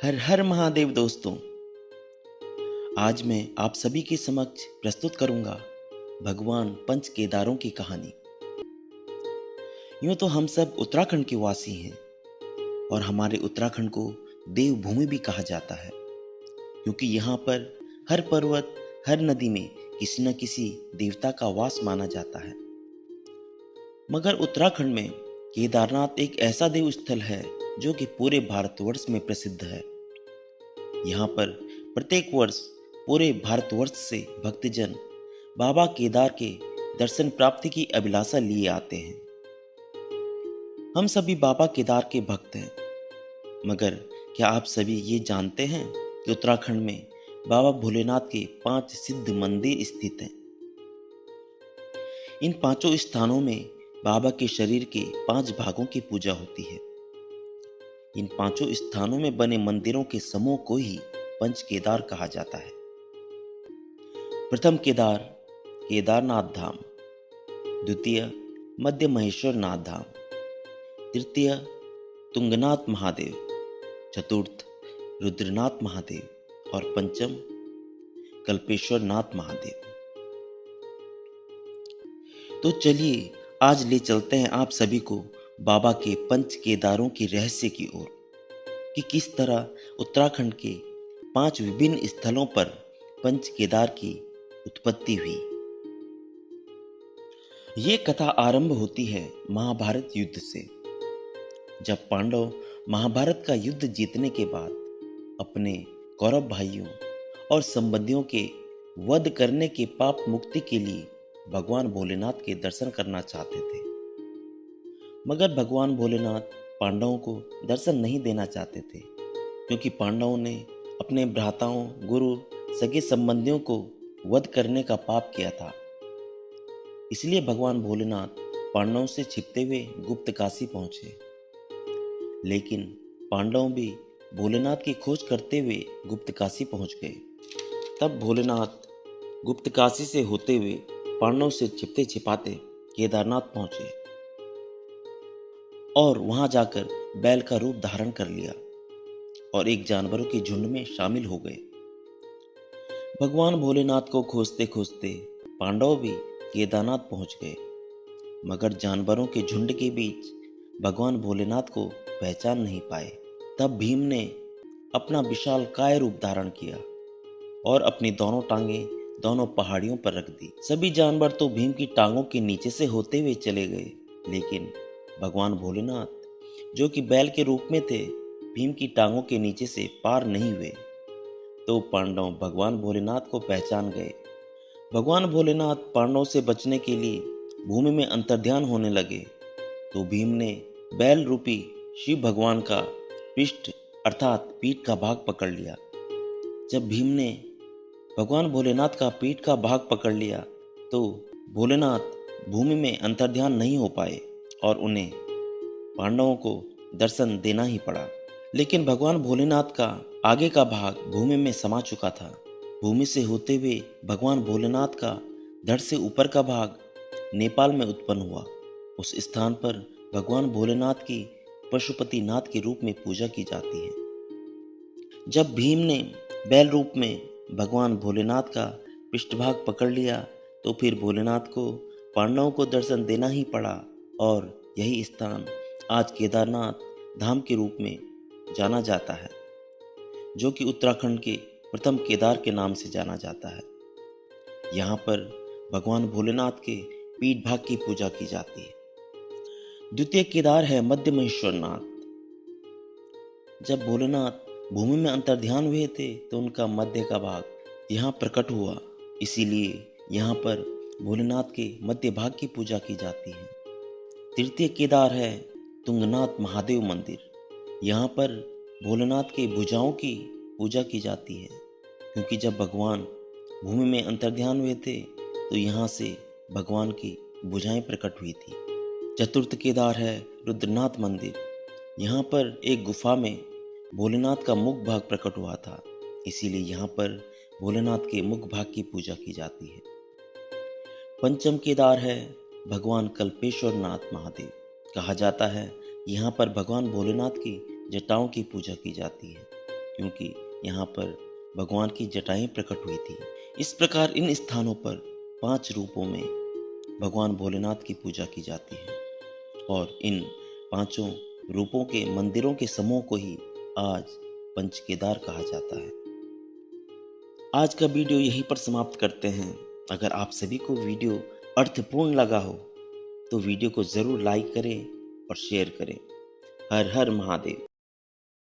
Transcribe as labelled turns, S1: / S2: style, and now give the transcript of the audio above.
S1: हर हर महादेव दोस्तों। आज मैं आप सभी के समक्ष प्रस्तुत करूंगा भगवान पंच केदारों की कहानी। यूं तो हम सब उत्तराखंड के वासी हैं और हमारे उत्तराखंड को देवभूमि भी कहा जाता है, क्योंकि यहाँ पर हर पर्वत, हर नदी में किसी न किसी देवता का वास माना जाता है। मगर उत्तराखंड में केदारनाथ एक ऐसा देव स्थल है जो कि पूरे भारतवर्ष में प्रसिद्ध है। यहाँ पर प्रत्येक वर्ष पूरे भारतवर्ष से भक्तजन बाबा केदार के दर्शन प्राप्ति की अभिलाषा लिए आते हैं। हम सभी बाबा केदार के भक्त हैं, मगर क्या आप सभी ये जानते हैं कि उत्तराखंड में बाबा भोलेनाथ के 5 सिद्ध मंदिर स्थित हैं। इन पांचों स्थानों में बाबा के शरीर के 5 भागों की पूजा होती है। इन पांचों स्थानों में बने मंदिरों के समूह को ही पंच केदार कहा जाता है। प्रथम केदार केदारनाथ धाम, द्वितीय मध्य महेश्वर नाथ धाम, तृतीय तुंगनाथ महादेव, चतुर्थ रुद्रनाथ महादेव और पंचम कल्पेश्वर नाथ महादेव। तो चलिए आज ले चलते हैं आप सभी को बाबा के पंच केदारों के रहस्य की ओर, कि किस तरह उत्तराखंड के 5 विभिन्न स्थलों पर पंच केदार की उत्पत्ति हुई। ये कथा आरंभ होती है महाभारत युद्ध से। जब पांडव महाभारत का युद्ध जीतने के बाद अपने कौरव भाइयों और संबंधियों के वध करने के पाप मुक्ति के लिए भगवान भोलेनाथ के दर्शन करना चाहते थे, मगर भगवान भोलेनाथ पांडवों को दर्शन नहीं देना चाहते थे, क्योंकि पांडवों ने अपने भ्राताओं, गुरु, सगे संबंधियों को वध करने का पाप किया था। इसलिए भगवान भोलेनाथ पांडवों से छिपते हुए गुप्त काशी पहुंचे। लेकिन पांडव भी भोलेनाथ की खोज करते हुए गुप्त काशी पहुंच गए। तब भोलेनाथ गुप्त काशी से होते हुए पांडव से छिपते छिपाते केदारनाथ पहुंचे और वहां जाकर बैल का रूप धारण कर लिया और एक जानवरों के झुंड में शामिल हो गए। भगवान भोलेनाथ को खोजते खोजते पांडव भी केदारनाथ पहुंच गए, मगर जानवरों के झुंड के बीच भगवान भोलेनाथ को पहचान नहीं पाए। तब भीम ने अपना विशाल काय रूप धारण किया और अपनी दोनों टांगें दोनों पहाड़ियों पर रख दी। सभी जानवर तो भीम की टांगों के नीचे से होते हुए चले गए, लेकिन भगवान भोलेनाथ जो कि बैल के रूप में थे, भीम की टांगों के नीचे से पार नहीं हुए। तो पांडव भगवान भोलेनाथ को पहचान गए। भगवान भोलेनाथ पांडवों से बचने के लिए भूमि में अंतर्ध्यान होने लगे, तो भीम ने बैल रूपी शिव भगवान का पृष्ठ अर्थात पीठ का भाग पकड़ लिया। जब भीम ने भगवान भोलेनाथ का पीठ का भाग पकड़ लिया, तो भोलेनाथ भूमि में अंतर्ध्यान नहीं हो पाए और उन्हें पांडवों को दर्शन देना ही पड़ा। लेकिन भगवान भोलेनाथ का आगे का भाग भूमि में समा चुका था। भूमि से होते हुए भगवान भोलेनाथ का धड़ से ऊपर का भाग नेपाल में उत्पन्न हुआ। उस स्थान पर भगवान भोलेनाथ की पशुपतिनाथ के रूप में पूजा की जाती है। जब भीम ने बैल रूप में भगवान भोलेनाथ का पृष्ठभाग पकड़ लिया, तो फिर भोलेनाथ को पांडवों को दर्शन देना ही पड़ा और यही स्थान आज केदारनाथ धाम के रूप में जाना जाता है, जो कि उत्तराखंड के प्रथम केदार के नाम से जाना जाता है। यहाँ पर भगवान भोलेनाथ के पीठ भाग की पूजा की जाती है। द्वितीय केदार है मध्य महेश्वर नाथ। जब भोलेनाथ भूमि में अंतर्ध्यान हुए थे, तो उनका मध्य का भाग यहाँ प्रकट हुआ, इसीलिए यहाँ पर भोलेनाथ के मध्य भाग की पूजा की जाती है। तृतीय केदार है तुंगनाथ महादेव मंदिर। यहाँ पर भोलेनाथ के भुजाओं की पूजा की जाती है, क्योंकि जब भगवान भूमि में अंतर्ध्यान हुए थे, तो यहाँ से भगवान की भुजाएं प्रकट हुई थी। चतुर्थ केदार है रुद्रनाथ मंदिर। यहाँ पर एक गुफा में भोलेनाथ का मुख भाग प्रकट हुआ था, इसीलिए यहाँ पर भोलेनाथ के मुख भाग की पूजा की जाती है। पंचम केदार है भगवान कल्पेश्वर नाथ महादेव। कहा जाता है यहाँ पर भगवान भोलेनाथ की जटाओं की पूजा की जाती है। क्योंकि यहाँ पर भगवान की जटाएं प्रकट हुई थी। इस प्रकार इन स्थानों पर 5 रूपों में भगवान भोलेनाथ की पूजा की जाती है और इन पांचों रूपों के मंदिरों के समूह को ही आज पंच केदार कहा जाता है। आज का वीडियो यहीं पर समाप्त करते हैं। अगर आप सभी को वीडियो अर्थपूर्ण लगा हो तो वीडियो को ज़रूर लाइक करें और शेयर करें। हर हर महादेव।